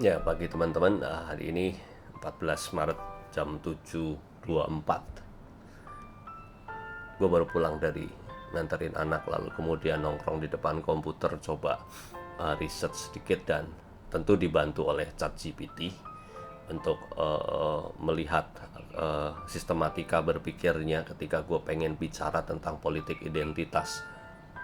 Ya, bagi teman-teman, hari ini 14 Maret jam 7.24. Gue baru pulang dari nganterin anak, lalu kemudian nongkrong di depan komputer, coba riset sedikit dan tentu dibantu oleh ChatGPT untuk melihat sistematika berpikirnya ketika gue pengen bicara tentang politik identitas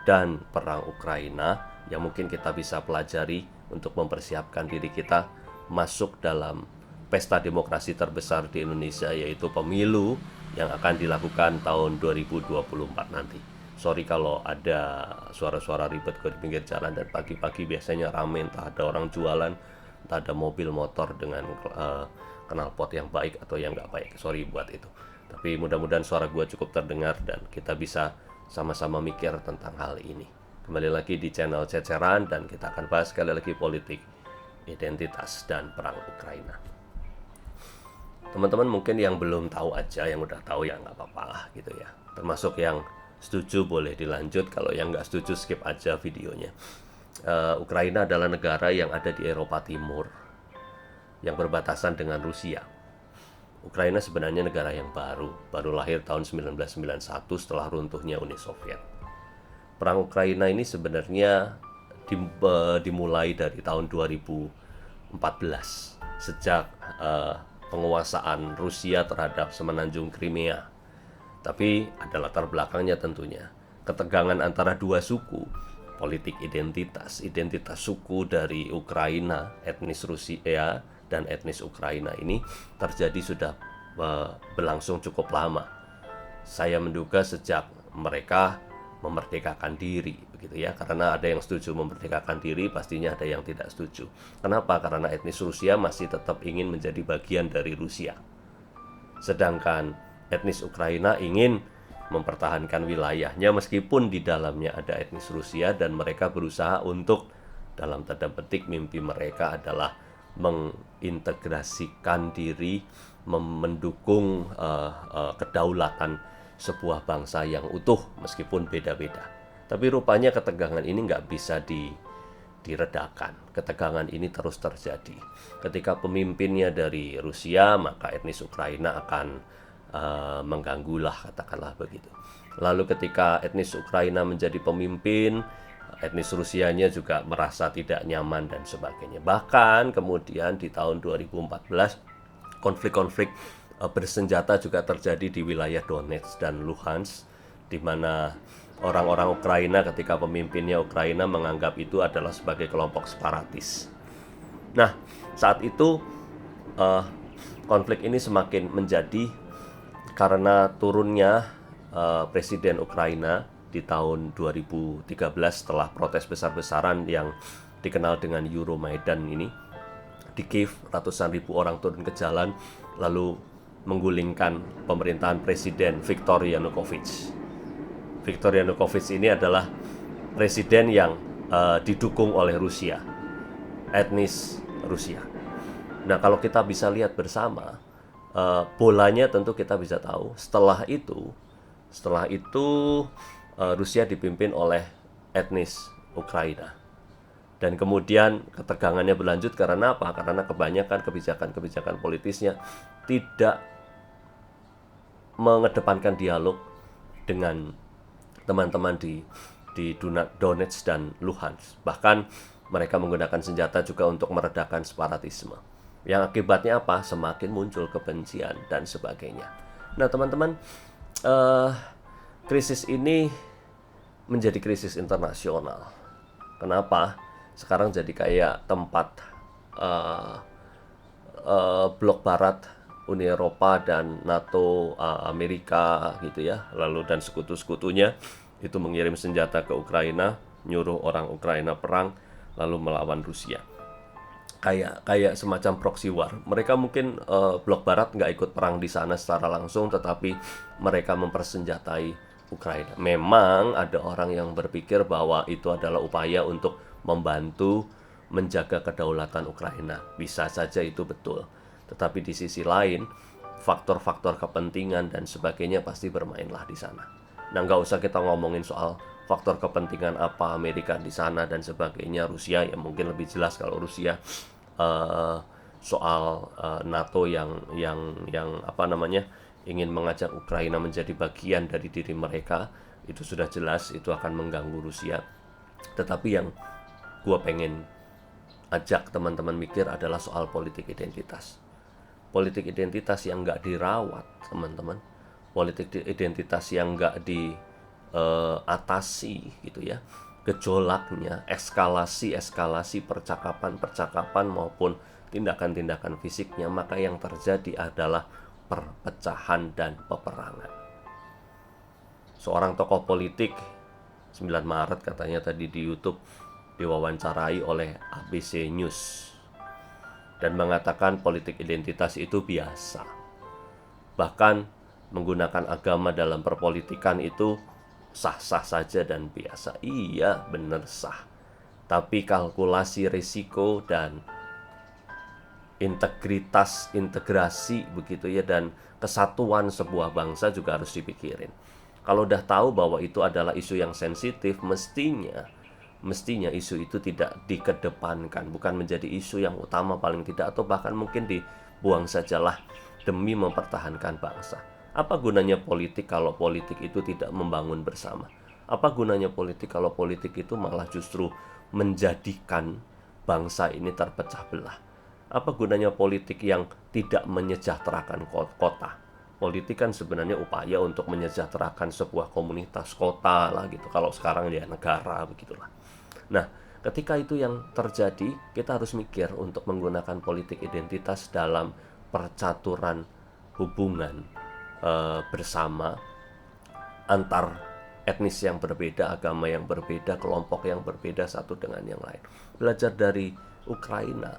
dan perang Ukraina yang mungkin kita bisa pelajari untuk mempersiapkan diri kita masuk dalam pesta demokrasi terbesar di Indonesia, yaitu pemilu yang akan dilakukan tahun 2024 nanti. Sorry kalau ada suara-suara ribet di pinggir jalan, dan pagi-pagi biasanya rame, entah ada orang jualan, entah ada mobil motor dengan knalpot yang baik atau yang nggak baik. Sorry buat itu. Tapi mudah-mudahan suara gue cukup terdengar dan kita bisa sama-sama mikir tentang hal ini. Kembali lagi di channel Ceceran dan kita akan bahas sekali lagi politik identitas dan perang Ukraina. Teman-teman mungkin yang belum tahu aja, yang udah tahu ya nggak apa-apa lah gitu ya. Termasuk yang setuju boleh dilanjut, kalau yang nggak setuju skip aja videonya. Ukraina adalah negara yang ada di Eropa Timur yang berbatasan dengan Rusia. Ukraina sebenarnya negara yang baru lahir tahun 1991 setelah runtuhnya Uni Soviet. Perang Ukraina ini sebenarnya dimulai dari tahun 2014 sejak penguasaan Rusia terhadap semenanjung Crimea. Tapi ada latar belakangnya tentunya. Ketegangan antara dua suku, politik identitas suku dari Ukraina, etnis Rusia dan etnis Ukraina ini terjadi sudah berlangsung cukup lama. Saya menduga sejak mereka memerdekakan diri, begitu ya. Karena ada yang setuju memerdekakan diri, pastinya ada yang tidak setuju. Kenapa? Karena etnis Rusia masih tetap ingin menjadi bagian dari Rusia. Sedangkan etnis Ukraina ingin mempertahankan wilayahnya meskipun di dalamnya ada etnis Rusia, dan mereka berusaha untuk, dalam tanda petik, mimpi mereka adalah mengintegrasikan diri, mendukung kedaulatan sebuah bangsa yang utuh meskipun beda-beda. Tapi rupanya ketegangan ini nggak bisa diredakan. Ketegangan ini terus terjadi. Ketika pemimpinnya dari Rusia, maka etnis Ukraina akan mengganggulah, katakanlah begitu. Lalu ketika etnis Ukraina menjadi pemimpin, etnis Rusianya juga merasa tidak nyaman dan sebagainya. Bahkan kemudian di tahun 2014 konflik-konflik bersenjata juga terjadi di wilayah Donetsk dan Luhansk, di mana orang-orang Ukraina ketika pemimpinnya Ukraina menganggap itu adalah sebagai kelompok separatis. Nah, saat itu konflik ini semakin menjadi karena turunnya Presiden Ukraina di tahun 2013 setelah protes besar-besaran yang dikenal dengan Euromaidan ini. Di Kiev, ratusan ribu orang turun ke jalan lalu menggulingkan pemerintahan Presiden Viktor Yanukovych. Viktor Yanukovych ini adalah presiden yang didukung oleh Rusia, etnis Rusia. Nah, kalau kita bisa lihat bersama, bolanya tentu kita bisa tahu setelah itu Rusia dipimpin oleh etnis Ukraina. Dan kemudian ketegangannya berlanjut karena apa? Karena kebanyakan kebijakan-kebijakan politisnya tidak mengedepankan dialog dengan teman-teman di Donetsk dan Luhansk. Bahkan mereka menggunakan senjata juga untuk meredakan separatisme. Yang akibatnya apa? Semakin muncul kebencian dan sebagainya. Nah, teman-teman, krisis ini menjadi krisis internasional. Kenapa? Sekarang jadi kayak tempat blok barat, Uni Eropa dan NATO, Amerika gitu ya, lalu dan sekutu-sekutunya itu mengirim senjata ke Ukraina, nyuruh orang Ukraina perang lalu melawan Rusia. Kayak semacam proxy war. Mereka mungkin blok barat nggak ikut perang di sana secara langsung, tetapi mereka mempersenjatai Ukraina. Memang ada orang yang berpikir bahwa itu adalah upaya untuk membantu menjaga kedaulatan Ukraina. Bisa saja itu betul. Tetapi di sisi lain, faktor-faktor kepentingan dan sebagainya pasti bermainlah di sana. Nah, nggak usah kita ngomongin soal faktor kepentingan apa Amerika di sana dan sebagainya. Rusia ya mungkin lebih jelas kalau Rusia soal NATO yang apa namanya ingin mengajak Ukraina menjadi bagian dari diri mereka, itu sudah jelas itu akan mengganggu Rusia. Tetapi yang gue pengen ajak teman-teman mikir adalah soal politik identitas. Politik identitas yang nggak dirawat, teman-teman. Politik identitas yang nggak diatasi gitu ya. Gejolaknya, eskalasi percakapan maupun tindakan-tindakan fisiknya, maka yang terjadi adalah perpecahan dan peperangan. Seorang tokoh politik 9 Maret katanya tadi di YouTube diwawancarai oleh ABC News dan mengatakan politik identitas itu biasa. Bahkan menggunakan agama dalam perpolitikan itu sah-sah saja dan biasa. Iya, benar sah. Tapi kalkulasi risiko dan integrasi begitu ya, dan kesatuan sebuah bangsa juga harus dipikirin. Kalau udah tahu bahwa itu adalah isu yang sensitif, mestinya isu itu tidak dikedepankan, bukan menjadi isu yang utama paling tidak, atau bahkan mungkin dibuang sajalah demi mempertahankan bangsa. Apa gunanya politik kalau politik itu tidak membangun bersama? Apa gunanya politik kalau politik itu malah justru menjadikan bangsa ini terpecah belah? Apa gunanya politik yang tidak menyejahterakan kota? Politik kan sebenarnya upaya untuk menyejahterakan sebuah komunitas, kota lah gitu. Kalau sekarang ya negara begitulah. Nah, ketika itu yang terjadi, kita harus mikir untuk menggunakan politik identitas dalam percaturan hubungan bersama antar etnis yang berbeda, agama yang berbeda, kelompok yang berbeda satu dengan yang lain. Belajar dari Ukraina.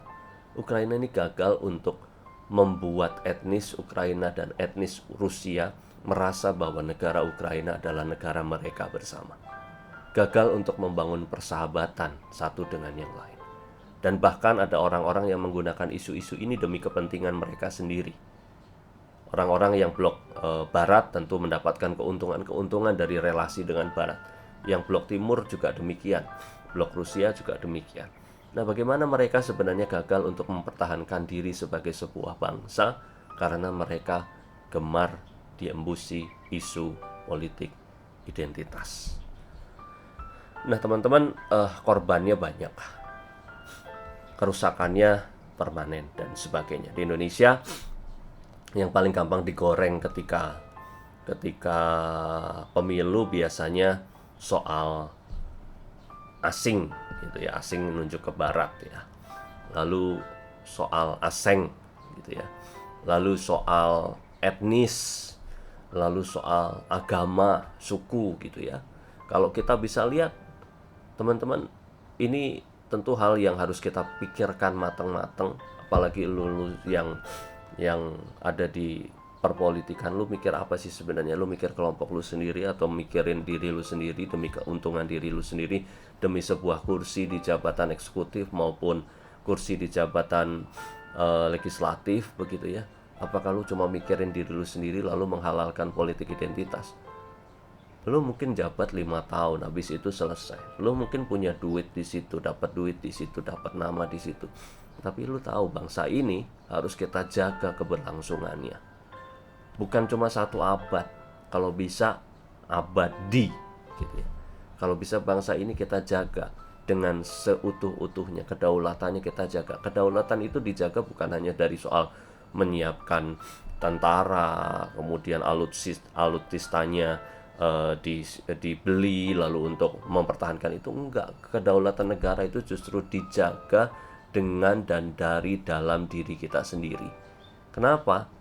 Ukraina ini gagal untuk membuat etnis Ukraina dan etnis Rusia merasa bahwa negara Ukraina adalah negara mereka bersama. Gagal untuk membangun persahabatan satu dengan yang lain. Dan bahkan ada orang-orang yang menggunakan isu-isu ini demi kepentingan mereka sendiri. Orang-orang yang blok Barat tentu mendapatkan keuntungan dari relasi dengan Barat. Yang blok Timur juga demikian. Blok Rusia juga demikian. Nah, bagaimana mereka sebenarnya gagal untuk mempertahankan diri sebagai sebuah bangsa karena mereka gemar diembusi isu politik identitas. Nah, teman-teman, korbannya banyak. Kerusakannya permanen dan sebagainya. Di Indonesia yang paling gampang digoreng ketika pemilu biasanya soal asing gitu ya, asing menunjuk ke barat ya. Lalu soal aseng gitu ya. Lalu soal etnis, lalu soal agama, suku gitu ya. Kalau kita bisa lihat teman-teman, ini tentu hal yang harus kita pikirkan matang-matang, apalagi lu yang ada di perpolitikan. Lu mikir apa sih sebenarnya? Lu mikir kelompok lu sendiri atau mikirin diri lu sendiri demi keuntungan diri lu sendiri, demi sebuah kursi di jabatan eksekutif maupun kursi di jabatan legislatif begitu ya? Apakah lu cuma mikirin diri lu sendiri lalu menghalalkan politik identitas? Lu mungkin jabat 5 tahun, habis itu selesai. Lu mungkin punya duit di situ, dapat duit di situ, dapat nama di situ. Tapi lu tahu bangsa ini harus kita jaga keberlangsungannya. Bukan cuma 1 abad, kalau bisa abadi gitu ya. Kalau bisa bangsa ini kita jaga dengan seutuh-utuhnya, kedaulatannya kita jaga. Kedaulatan itu dijaga bukan hanya dari soal menyiapkan tentara, kemudian alutsistanya dibeli lalu untuk mempertahankan itu. Enggak, kedaulatan negara itu justru dijaga dengan dan dari dalam diri kita sendiri. Kenapa?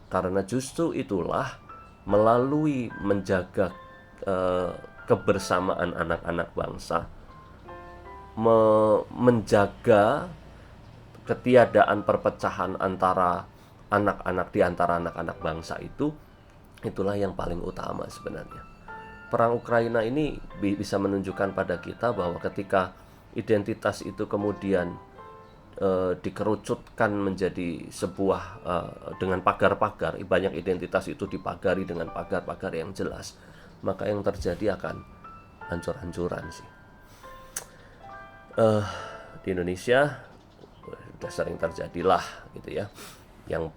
Karena justru itulah melalui menjaga kebersamaan anak-anak bangsa, menjaga ketiadaan perpecahan antara anak-anak di antara anak-anak bangsa itulah yang paling utama sebenarnya. Perang Ukraina ini bisa menunjukkan pada kita bahwa ketika identitas itu kemudian dikerucutkan menjadi sebuah dengan pagar-pagar, banyak identitas itu dipagari dengan pagar-pagar yang jelas, maka yang terjadi akan hancur-hancuran sih. Di Indonesia Udah sering terjadilah gitu ya.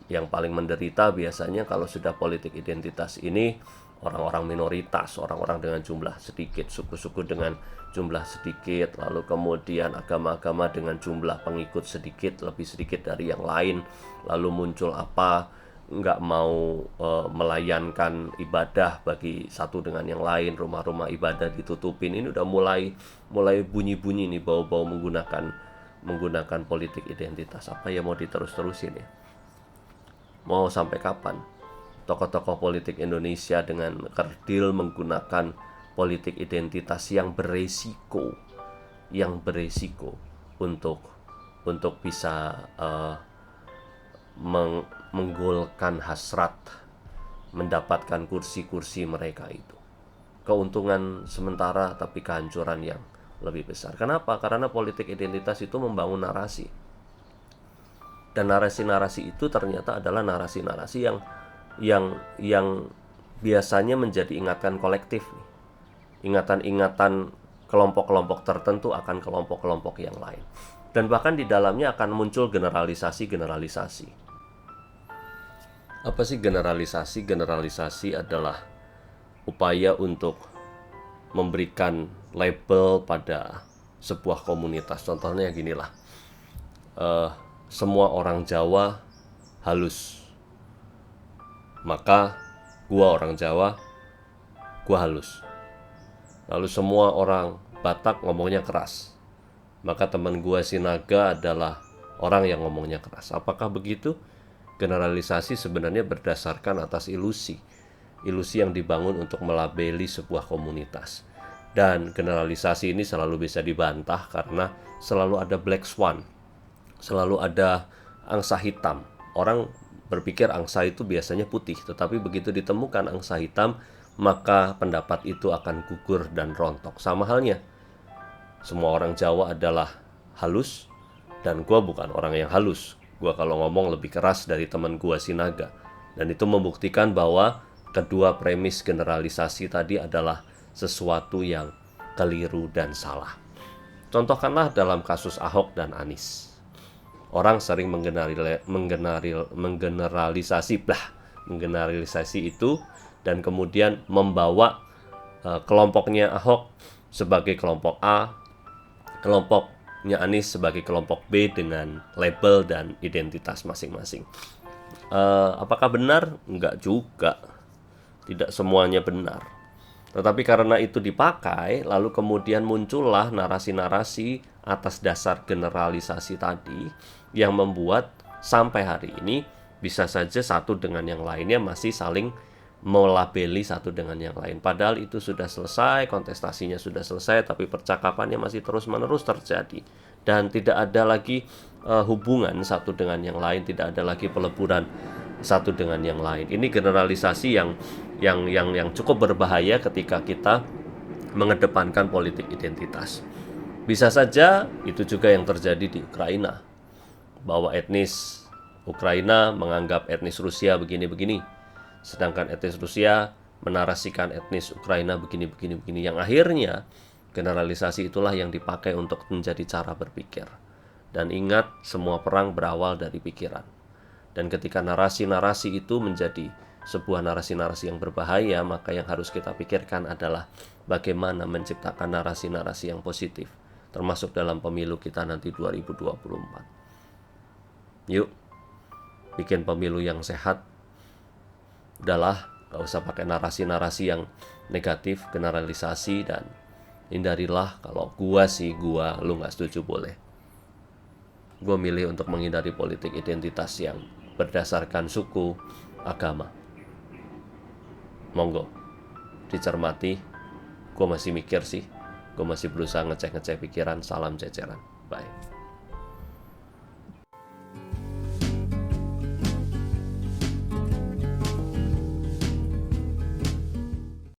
Yang paling menderita biasanya kalau sudah politik identitas ini orang-orang minoritas, orang-orang dengan jumlah sedikit, suku-suku dengan jumlah sedikit, lalu kemudian agama-agama dengan jumlah pengikut sedikit, lebih sedikit dari yang lain, lalu muncul apa, nggak mau melayankan ibadah bagi satu dengan yang lain, rumah-rumah ibadah ditutupin. Ini udah mulai bunyi-bunyi nih bau-bau menggunakan politik identitas. Apa ya mau diterus-terusin ya? Mau sampai kapan tokoh-tokoh politik Indonesia dengan kerdil menggunakan politik identitas yang beresiko untuk bisa menggolkan hasrat mendapatkan kursi-kursi mereka itu. Keuntungan sementara tapi kehancuran yang lebih besar. Kenapa? Karena politik identitas itu membangun narasi. Dan narasi-narasi itu ternyata adalah narasi-narasi yang biasanya menjadi ingatan kolektif nih. Ingatan-ingatan kelompok-kelompok tertentu akan kelompok-kelompok yang lain. Dan bahkan di dalamnya akan muncul generalisasi-generalisasi. Apa sih generalisasi? Generalisasi adalah upaya untuk memberikan label pada sebuah komunitas. Contohnya ginilah. Semua orang Jawa halus, maka gua orang Jawa, gua halus. Lalu semua orang Batak ngomongnya keras, maka teman gua Sinaga adalah orang yang ngomongnya keras. Apakah begitu? Generalisasi sebenarnya berdasarkan atas ilusi yang dibangun untuk melabeli sebuah komunitas. Dan generalisasi ini selalu bisa dibantah karena selalu ada black swan, selalu ada angsa hitam. Orang berpikir angsa itu biasanya putih, tetapi begitu ditemukan angsa hitam, maka pendapat itu akan gugur dan rontok. Sama halnya, semua orang Jawa adalah halus, dan gue bukan orang yang halus. Gue kalau ngomong lebih keras dari teman gue Sinaga. Dan itu membuktikan bahwa kedua premis generalisasi tadi adalah sesuatu yang keliru dan salah. Contohkanlah dalam kasus Ahok dan Anies. Orang sering menggeneralisasi itu dan kemudian membawa kelompoknya Ahok sebagai kelompok A, kelompoknya Anies sebagai kelompok B dengan label dan identitas masing-masing. Apakah benar? Enggak juga. Tidak semuanya benar. Tetapi karena itu dipakai, lalu kemudian muncullah narasi-narasi atas dasar generalisasi tadi yang membuat sampai hari ini bisa saja satu dengan yang lainnya masih saling melabeli satu dengan yang lain. Padahal itu sudah selesai, kontestasinya sudah selesai, tapi percakapannya masih terus-menerus terjadi. Dan tidak ada lagi hubungan satu dengan yang lain, tidak ada lagi peleburan satu dengan yang lain. Ini generalisasi yang cukup berbahaya ketika kita mengedepankan politik identitas. Bisa saja itu juga yang terjadi di Ukraina, bahwa etnis Ukraina menganggap etnis Rusia begini-begini, sedangkan etnis Rusia menarasikan etnis Ukraina begini-begini, yang akhirnya generalisasi itulah yang dipakai untuk menjadi cara berpikir. Dan ingat, semua perang berawal dari pikiran. Dan ketika narasi-narasi itu menjadi sebuah narasi-narasi yang berbahaya, maka yang harus kita pikirkan adalah bagaimana menciptakan narasi-narasi yang positif, termasuk dalam pemilu kita nanti 2024. Yuk, bikin pemilu yang sehat. Udahlah, gak usah pakai narasi-narasi yang negatif, generalisasi, dan hindarilah. Kalau gua, lu gak setuju boleh. Gua milih untuk menghindari politik identitas yang berdasarkan suku, agama. Monggo dicermati. Gue masih mikir sih, gue masih berusaha ngecek pikiran. Salam ceceran, bye.